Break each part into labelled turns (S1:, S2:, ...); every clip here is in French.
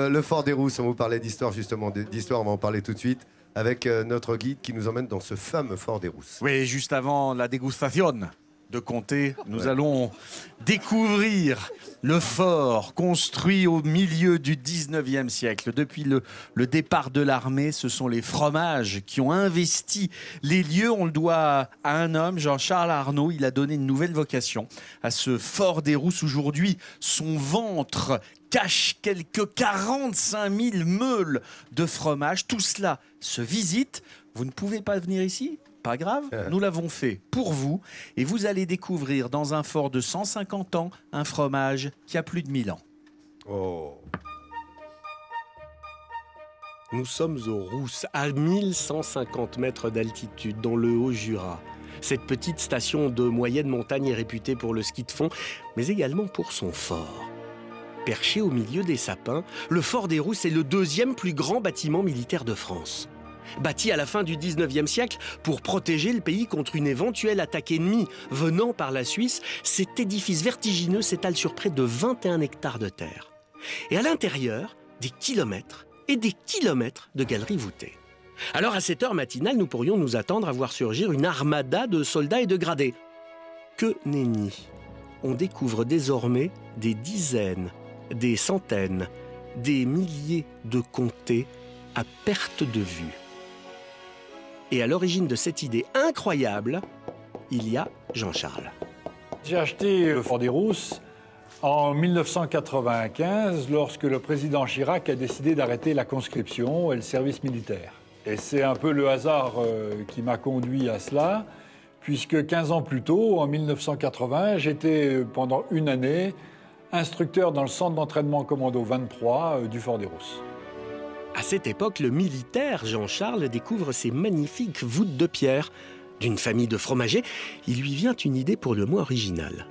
S1: le Fort des Rousses, on vous parlait d'histoire justement, d'histoire, on va en parler tout de suite avec notre guide qui nous emmène dans ce fameux Fort des Rousses.
S2: Oui, juste avant la dégustation de Comté, nous allons découvrir le fort construit au milieu du 19e siècle. Depuis le départ de l'armée, ce sont les fromages qui ont investi les lieux. On le doit à un homme, Jean-Charles Arnaud. Il a donné une nouvelle vocation à ce Fort des Rousses. Aujourd'hui, son ventre cache quelques 45 000 meules de fromage. Tout cela se visite. Vous ne pouvez pas venir ici ? Pas grave, nous l'avons fait pour vous et vous allez découvrir dans un fort de 150 ans un fromage qui a plus de 1000 ans.
S1: Oh.
S3: Nous sommes aux Rousses, à 1150 mètres d'altitude, dans le Haut-Jura. Cette petite station de moyenne montagne est réputée pour le ski de fond, mais également pour son fort. Perché au milieu des sapins, le fort des Rousses est le deuxième plus grand bâtiment militaire de France. Bâti à la fin du 19e siècle pour protéger le pays contre une éventuelle attaque ennemie venant par la Suisse, cet édifice vertigineux s'étale sur près de 21 hectares de terre. Et à l'intérieur, des kilomètres et des kilomètres de galeries voûtées. Alors à cette heure matinale, nous pourrions nous attendre à voir surgir une armada de soldats et de gradés. Que nenni! On découvre désormais des dizaines, des centaines, des milliers de comtés à perte de vue. Et à l'origine de cette idée incroyable, il y a Jean-Charles.
S4: J'ai acheté le Fort des Rousses en 1995, lorsque le président Chirac a décidé d'arrêter la conscription et le service militaire. Et c'est un peu le hasard qui m'a conduit à cela, puisque 15 ans plus tôt, en 1980, j'étais pendant une année instructeur dans le centre d'entraînement commando 23 du Fort des Rousses.
S3: À cette époque, le militaire Jean-Charles découvre ces magnifiques voûtes de pierre. D'une famille de fromagers, il lui vient une idée pour le moins originale.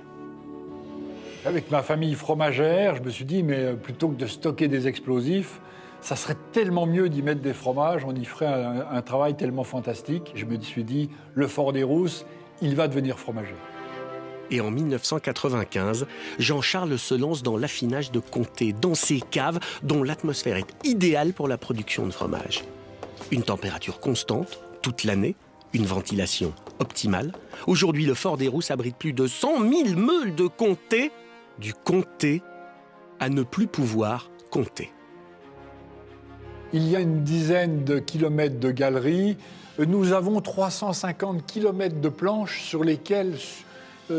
S4: Avec ma famille fromagère, je me suis dit, mais plutôt que de stocker des explosifs, ça serait tellement mieux d'y mettre des fromages, on y ferait un travail tellement fantastique. Je me suis dit, le Fort des Rousses, il va devenir fromager.
S3: Et en 1995, Jean-Charles se lance dans l'affinage de comté, dans ces caves dont l'atmosphère est idéale pour la production de fromage. Une température constante, toute l'année, une ventilation optimale. Aujourd'hui, le Fort des Rousses abrite plus de 100 000 meules de comté, du comté à ne plus pouvoir compter.
S4: Il y a une dizaine de kilomètres de galeries. Nous avons 350 kilomètres de planches sur lesquelles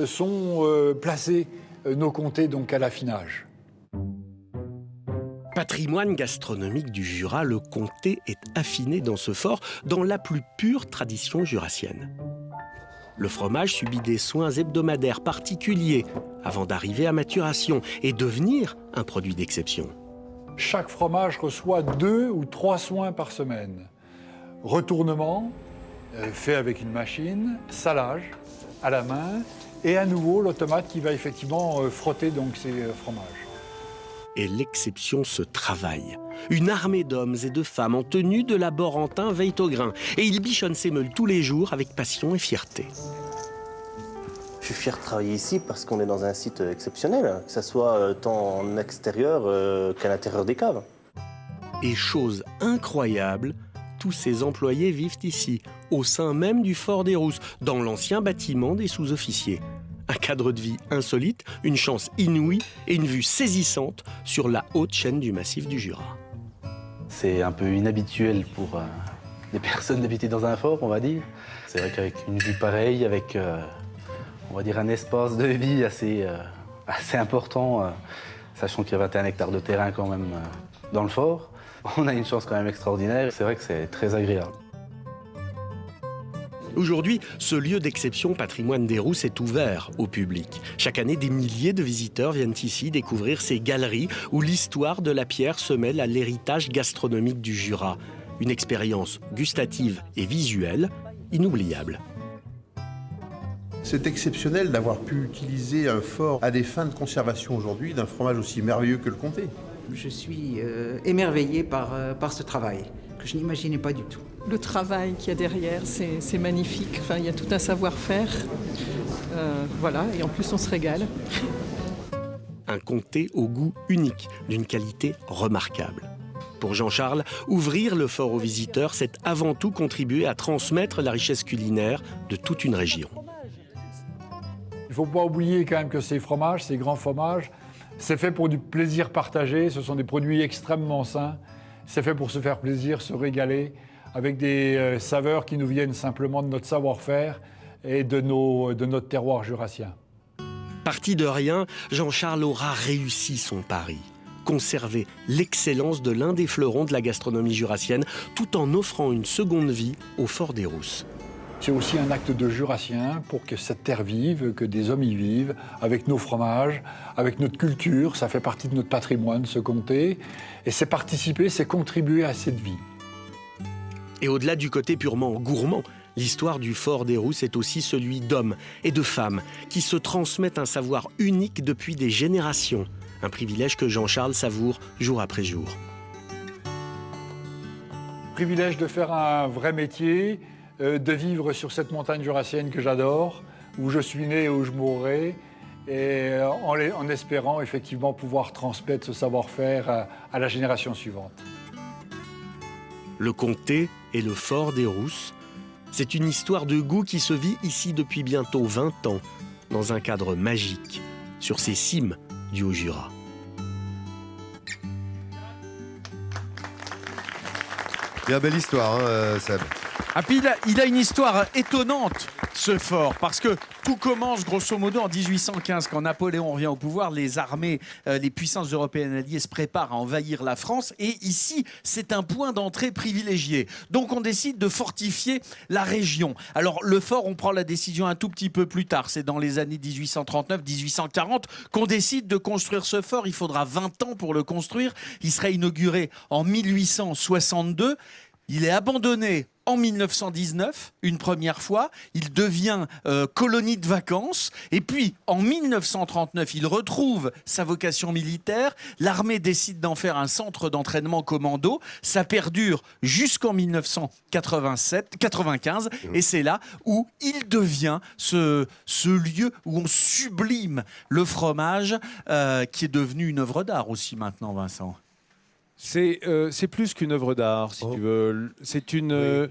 S4: sont placés nos comtés donc à l'affinage.
S3: Patrimoine gastronomique du Jura, le comté est affiné dans ce fort dans la plus pure tradition jurassienne. Le fromage subit des soins hebdomadaires particuliers avant d'arriver à maturation et devenir un produit d'exception.
S4: Chaque fromage reçoit 2 ou 3 soins par semaine. Retournement, fait avec une machine, salage à la main, et à nouveau l'automate qui va effectivement frotter donc ces fromages.
S3: Et l'exception se travaille. Une armée d'hommes et de femmes en tenue de laborantin veille au grain. Et ils bichonnent ces meules tous les jours avec passion et fierté.
S5: Je suis fier de travailler ici parce qu'on est dans un site exceptionnel, que ce soit tant en extérieur qu'à l'intérieur des caves.
S3: Et chose incroyable, tous ces employés vivent ici, au sein même du Fort des Rousses, dans l'ancien bâtiment des sous-officiers. Un cadre de vie insolite, une chance inouïe et une vue saisissante sur la haute chaîne du massif du Jura.
S6: C'est un peu inhabituel pour des personnes d'habiter dans un fort, on va dire. C'est vrai qu'avec une vue pareille, avec on va dire un espace de vie assez important, sachant qu'il y a 21 hectares de terrain quand même dans le fort, on a une chance quand même extraordinaire. C'est vrai que c'est très agréable.
S3: Aujourd'hui, ce lieu d'exception patrimoine des Rousses est ouvert au public. Chaque année, des milliers de visiteurs viennent ici découvrir ces galeries où l'histoire de la pierre se mêle à l'héritage gastronomique du Jura. Une expérience gustative et visuelle inoubliable.
S7: C'est exceptionnel d'avoir pu utiliser un fort à des fins de conservation aujourd'hui d'un fromage aussi merveilleux que le comté.
S8: Je suis émerveillée par ce travail que je n'imaginais pas du tout.
S9: Le travail qu'il y a derrière, c'est magnifique. Enfin, il y a tout un savoir-faire. Voilà, et en plus, on se régale.
S3: Un comté au goût unique, d'une qualité remarquable. Pour Jean-Charles, ouvrir le fort aux visiteurs, c'est avant tout contribuer à transmettre la richesse culinaire de toute une région.
S4: Il ne faut pas oublier quand même que ces fromages, ces grands fromages, c'est fait pour du plaisir partagé. Ce sont des produits extrêmement sains. C'est fait pour se faire plaisir, se régaler, avec des saveurs qui nous viennent simplement de notre savoir-faire et de notre terroir jurassien.
S3: Parti de rien, Jean-Charles aura réussi son pari. Conserver l'excellence de l'un des fleurons de la gastronomie jurassienne, tout en offrant une seconde vie au Fort des Rousses.
S4: C'est aussi un acte de jurassien pour que cette terre vive, que des hommes y vivent, avec nos fromages, avec notre culture. Ça fait partie de notre patrimoine, ce comté. Et c'est participer, c'est contribuer à cette vie.
S3: Et au-delà du côté purement gourmand, l'histoire du Fort des Rousses est aussi celui d'hommes et de femmes qui se transmettent un savoir unique depuis des générations. Un privilège que Jean-Charles savoure jour après jour.
S4: Privilège de faire un vrai métier, de vivre sur cette montagne jurassienne que j'adore, où je suis né et où je mourrai, et en espérant effectivement pouvoir transmettre ce savoir-faire à la génération suivante.
S3: Le comté et le Fort des Rousses, c'est une histoire de goût qui se vit ici depuis bientôt 20 ans, dans un cadre magique, sur ces cimes du Haut-Jura.
S1: Bien belle histoire, hein, Seb.
S2: Ah, puis il a une histoire étonnante, ce fort, parce que tout commence grosso modo en 1815, quand Napoléon revient au pouvoir, les armées, les puissances européennes alliées se préparent à envahir la France, et ici, c'est un point d'entrée privilégié. Donc on décide de fortifier la région. Alors le fort, on prend la décision un tout petit peu plus tard, c'est dans les années 1839-1840 qu'on décide de construire ce fort. Il faudra 20 ans pour le construire, il sera inauguré en 1862, il est abandonné en 1919, une première fois, il devient colonie de vacances, et puis en 1939, il retrouve sa vocation militaire, l'armée décide d'en faire un centre d'entraînement commando, ça perdure jusqu'en 1995, et c'est là où il devient ce lieu où on sublime le fromage, qui est devenu une œuvre d'art aussi maintenant, Vincent.
S10: C'est plus qu'une œuvre d'art, si tu veux. C'est une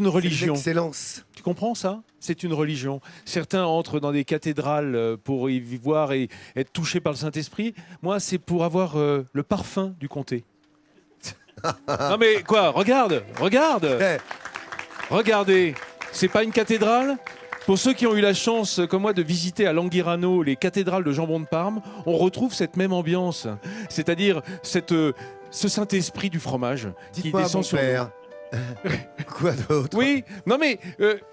S10: religion.
S1: C'est l'excellence.
S10: Tu comprends ça? C'est une religion. Certains entrent dans des cathédrales pour y voir et être touchés par le Saint-Esprit. Moi, c'est pour avoir le parfum du comté. Non mais quoi? Regarde. Regardez. C'est pas une cathédrale? Pour ceux qui ont eu la chance, comme moi, de visiter à Langhirano les cathédrales de Jambon de Parme, on retrouve cette même ambiance. C'est-à-dire ce Saint-Esprit du fromage qui descend sur
S1: père. Quoi d'autre?
S10: Oui, non mais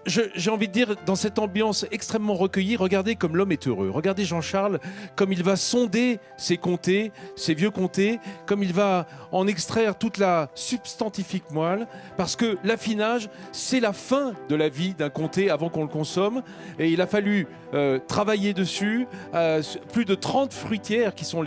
S10: j'ai envie de dire, dans cette ambiance extrêmement recueillie, regardez comme l'homme est heureux. Regardez Jean-Charles, comme il va sonder ses comtés, ses vieux comtés, comme il va en extraire toute la substantifique moelle, parce que l'affinage, c'est la fin de la vie d'un comté avant qu'on le consomme. Et il a fallu travailler dessus. Plus de 30 fruitières qui sont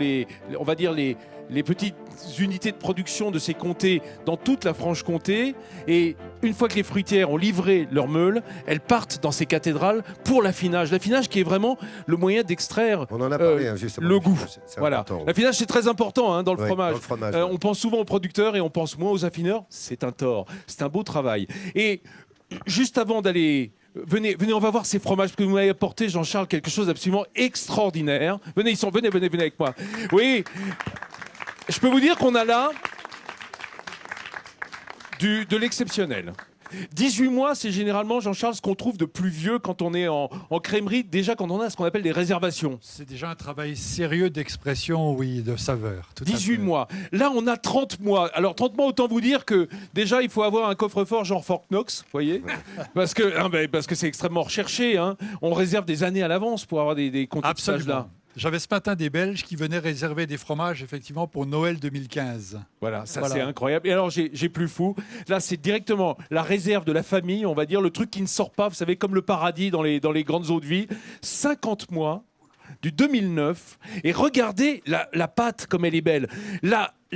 S10: on va dire les petites unités de production de ces comtés dans toute la Franche-Comté. Et une fois que les fruitières ont livré leur meule, elles partent dans ces cathédrales pour l'affinage. L'affinage qui est vraiment le moyen d'extraire
S1: On en a parlé, justement,
S10: le goût.
S1: c'est
S10: Voilà.
S1: important.
S10: L'affinage, c'est très important dans le
S1: Ouais,
S10: fromage.
S1: dans le fromage,
S10: On pense souvent aux producteurs et on pense moins aux affineurs. C'est un tort. C'est un beau travail. Et juste avant d'aller... Venez, on va voir ces fromages, parce que vous m'avez apporté, Jean-Charles, quelque chose d'absolument extraordinaire. Venez avec moi. Oui. Je peux vous dire qu'on a là de l'exceptionnel. 18 mois, c'est généralement, Jean-Charles, ce qu'on trouve de plus vieux quand on est en crèmerie, déjà quand on a ce qu'on appelle des réservations.
S4: C'est déjà un travail sérieux d'expression, oui, de saveur.
S10: 18 mois. Là, on a 30 mois. Alors, 30 mois, autant vous dire que déjà, il faut avoir un coffre-fort genre Fort Knox, vous voyez, parce que c'est extrêmement recherché. On réserve des années à l'avance pour avoir des comptages là.
S4: J'avais ce matin des Belges qui venaient réserver des fromages, effectivement, pour Noël 2015.
S10: Voilà, c'est incroyable. Et alors, j'ai plus fou. Là, c'est directement la réserve de la famille, on va dire, le truc qui ne sort pas, vous savez, comme le paradis dans les grandes eaux de vie. 50 mois, du 2009. Et regardez la pâte comme elle est belle.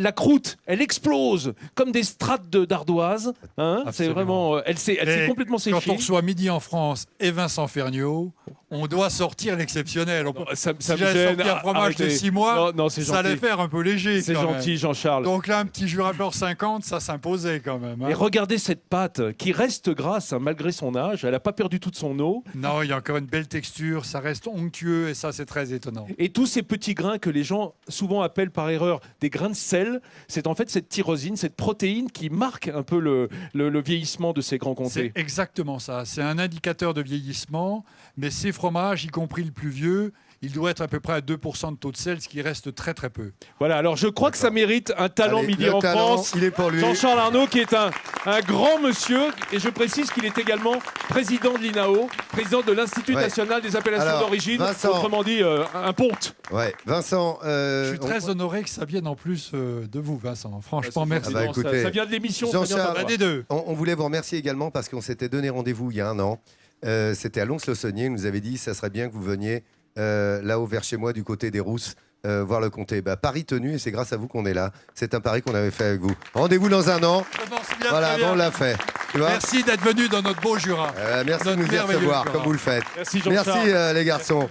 S10: la croûte, elle explose comme des strates d'ardoise. Hein, c'est
S4: Absolument.
S10: vraiment, elle s'est
S4: Et
S10: complètement
S4: quand
S10: séchée.
S4: on reçoit Midi en France et Vincent Ferniaud, on doit sortir l'exceptionnel.
S10: Ça
S4: Si
S10: me
S4: j'avais
S10: gêne.
S4: sorti un fromage de
S10: Arrêtez.
S4: 6 mois,
S10: Non, c'est
S4: ça allait
S10: gentil.
S4: faire un peu léger.
S10: C'est
S4: quand même.
S10: gentil, Jean-Charles.
S4: Donc là, un petit Jura beurre 50, ça s'imposait quand même. hein.
S10: Et regardez cette pâte qui reste grasse hein, malgré son âge. Elle n'a pas perdu toute son eau.
S4: Non, il y a encore une belle texture, ça reste onctueux et ça, c'est très étonnant.
S10: Et tous ces petits grains que les gens souvent appellent par erreur des grains de sel, c'est en fait cette tyrosine, cette protéine qui marque un peu le vieillissement de ces grands comtés.
S4: C'est exactement ça. C'est un indicateur de vieillissement, mais ces fromages, y compris le plus vieux, il doit être à peu près à 2% de taux de sel, ce qui reste très très peu.
S10: Voilà, alors je crois que ça mérite un talent
S1: Allez,
S10: Midi
S1: le
S10: en
S1: talent,
S10: France.
S1: il est pour lui.
S10: Jean-Charles Arnaud qui est un grand monsieur, et je précise qu'il est également président de l'INAO, président de l'Institut
S1: Ouais.
S10: national des appellations
S1: Alors,
S10: d'origine,
S1: Vincent.
S10: autrement dit un ponte.
S1: Ouais, Vincent.
S4: Je suis très honoré que ça vienne en plus de vous, Vincent. Franchement, merci.
S1: Ah bah,
S10: Non, ça-
S1: écoutez,
S10: ça vient de l'émission. ça vient
S1: Jean-Charles,
S10: pas de moi.
S4: Des deux.
S1: On voulait vous remercier également parce qu'on s'était donné rendez-vous il y a un an. C'était à Lons-le-Saunier. Il nous avait dit ça serait bien que vous veniez là-haut vers chez moi du côté des Rousses voir le comté. Bah, pari tenu et c'est grâce à vous qu'on est là. C'est un pari qu'on avait fait avec vous. Rendez-vous dans un an.
S4: Ça commence bien,
S1: Voilà,
S4: très bien.
S1: on l'a fait. Tu vois
S4: Merci d'être venu dans notre beau Jura.
S1: Merci de
S4: Notre
S1: nous y
S4: merveilleux
S1: recevoir
S4: Jura.
S1: comme vous le faites.
S10: Merci Jean-Charles.
S1: Merci les garçons.